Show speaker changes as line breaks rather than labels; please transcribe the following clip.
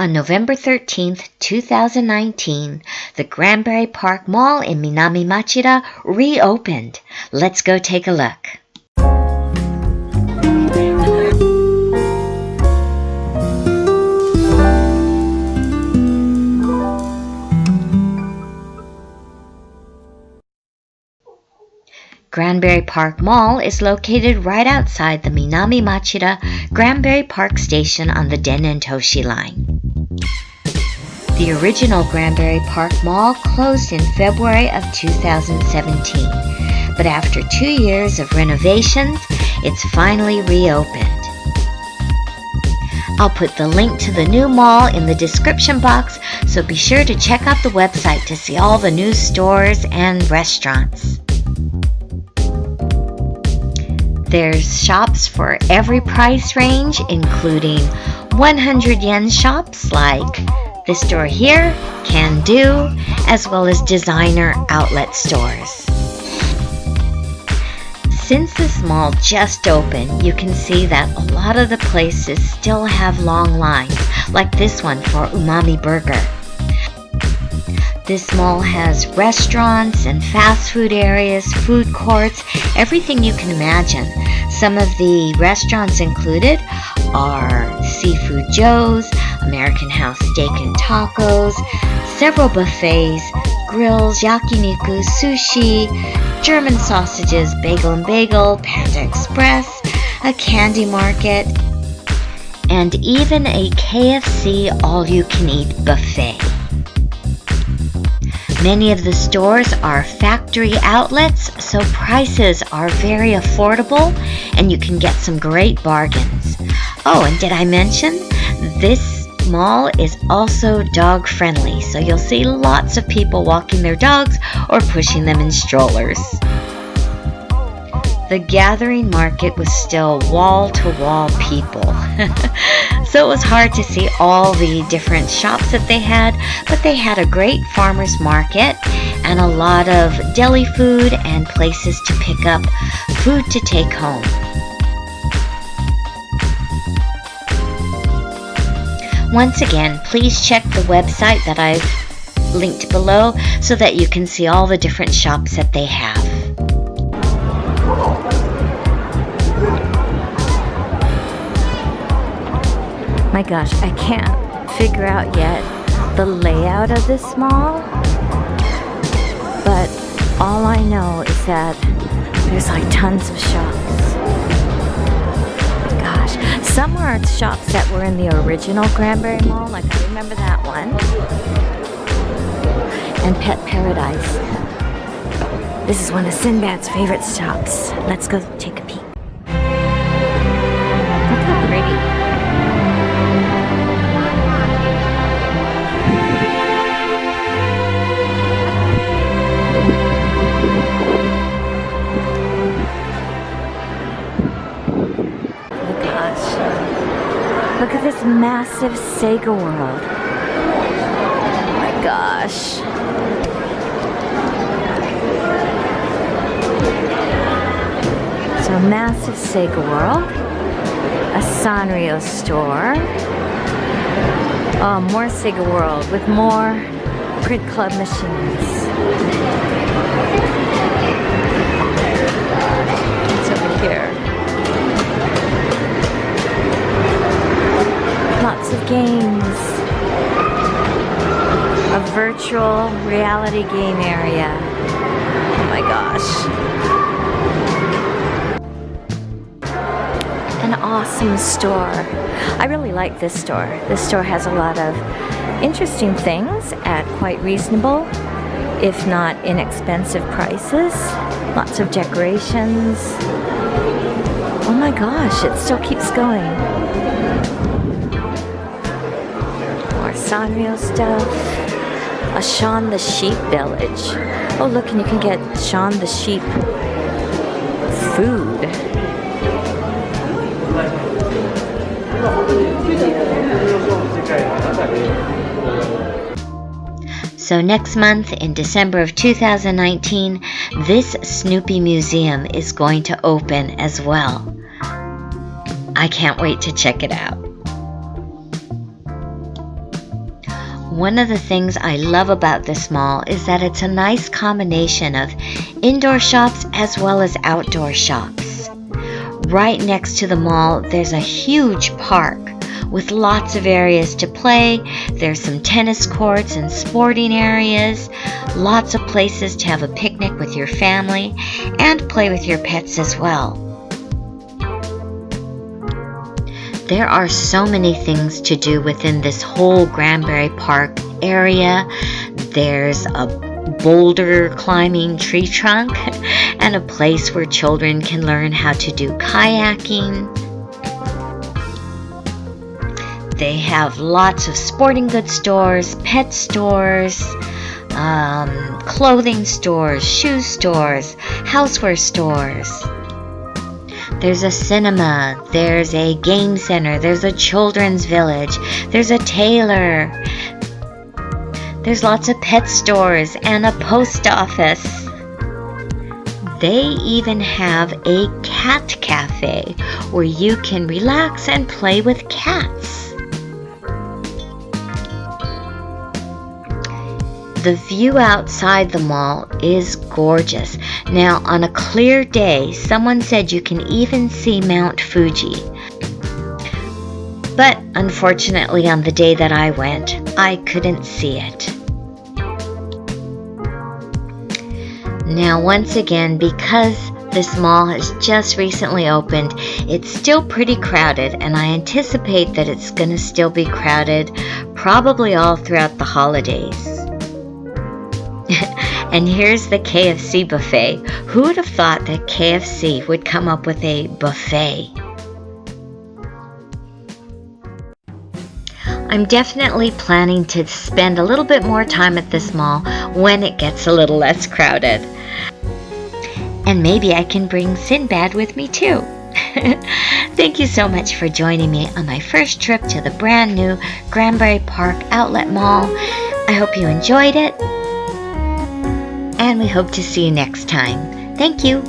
On November 13th, 2019, the Grandberry Park Mall in Minami Machida reopened. Let's go take a look. Grandberry Park Mall is located right outside the Minami Machida Grandberry Park station on the Den-en-toshi line. The original Grandberry Park Mall closed in February of 2017, but after 2 years of renovations, it's finally reopened. I'll put the link to the new mall in the description box, so be sure to check out the website to see all the new stores and restaurants. There's shops for every price range, including 100 yen shops like this store here, Can Do, as well as designer outlet stores. Since this mall just opened, you can see that a lot of the places still have long lines, like this one for Umami Burger. This mall has restaurants and fast food areas, food courts, everything you can imagine. Some of the restaurants included are Seafood Joe's, American House Steak and Tacos, several buffets, grills, yakiniku, sushi, German sausages, Bagel and Bagel, Panda Express, a candy market, and even a KFC all-you-can-eat buffet. Many of the stores are factory outlets, so prices are very affordable and you can get some great bargains. Oh, and did I mention this mall is also dog friendly, so you'll see lots of people walking their dogs or pushing them in strollers. The gathering market was still wall-to-wall people. So it was hard to see all the different shops that they had, but they had a great farmer's market and a lot of deli food and places to pick up food to take home. Once again, please check the website that I've linked below so that you can see all the different shops that they have. My gosh, I can't figure out yet the layout of this mall, but all I know is that there's like tons of shops. Gosh, some are shops that were in the original Grandberry Mall, like I remember that one, and Pet Paradise. This is one of Sinbad's favorite shops. Let's go take a peek. Look how pretty. Look at this massive Sega world. Oh my gosh. So a massive Sega world. A Sanrio store. Oh, more Sega world with more print club machines. It's over here. Lots of games. A virtual reality game area. Oh my gosh. An awesome store. I really like this store. This store has a lot of interesting things at quite reasonable, if not inexpensive prices. Lots of decorations. Oh my gosh, it still keeps going. Sanrio stuff. A Shaun the Sheep village. Oh look, and you can get Shaun the Sheep food. So next month, in December of 2019, this Snoopy Museum is going to open as well. I can't wait to check it out. One of the things I love about this mall is that it's a nice combination of indoor shops as well as outdoor shops. Right next to the mall, there's a huge park with lots of areas to play. There's some tennis courts and sporting areas, lots of places to have a picnic with your family and play with your pets as well. There are so many things to do within this whole Grandberry Park area. There's a boulder climbing tree trunk and a place where children can learn how to do kayaking. They have lots of sporting goods stores, pet stores, clothing stores, shoe stores, houseware stores. There's a cinema, there's a game center, there's a children's village, there's a tailor. There's lots of pet stores and a post office. They even have a cat cafe where you can relax and play with cats. The view outside the mall is gorgeous. Now, on a clear day, someone said you can even see Mount Fuji. But unfortunately, on the day that I went, I couldn't see it. Now, once again, because this mall has just recently opened, it's still pretty crowded, and I anticipate that it's going to still be crowded probably all throughout the holidays. And here's the KFC buffet. Who would have thought that KFC would come up with a buffet? I'm definitely planning to spend a little bit more time at this mall when it gets a little less crowded. And maybe I can bring Sinbad with me too. Thank you so much for joining me on my first trip to the brand new Grandberry Park Outlet Mall. I hope you enjoyed it. And we hope to see you next time. Thank you.